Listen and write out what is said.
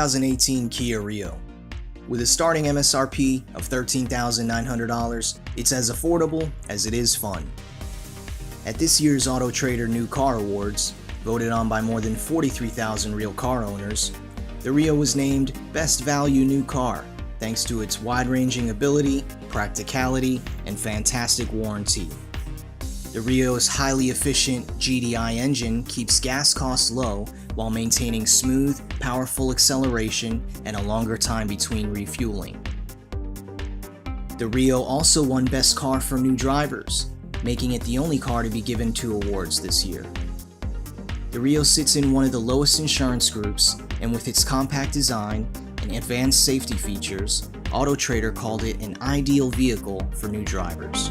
2018 Kia Rio. With a starting MSRP of $13,900, it's as affordable as it is fun. At this year's Auto Trader New Car Awards, voted on by more than 43,000 real car owners, the Rio was named Best Value New Car thanks to its wide-ranging ability, practicality, and fantastic warranty. The Rio's highly efficient GDI engine keeps gas costs low while maintaining smooth, powerful acceleration and a longer time between refueling. The Rio also won Best Car for New Drivers, making it the only car to be given 2 awards this year. The Rio sits in one of the lowest insurance groups, and with its compact design and advanced safety features, Auto Trader called it an ideal vehicle for new drivers.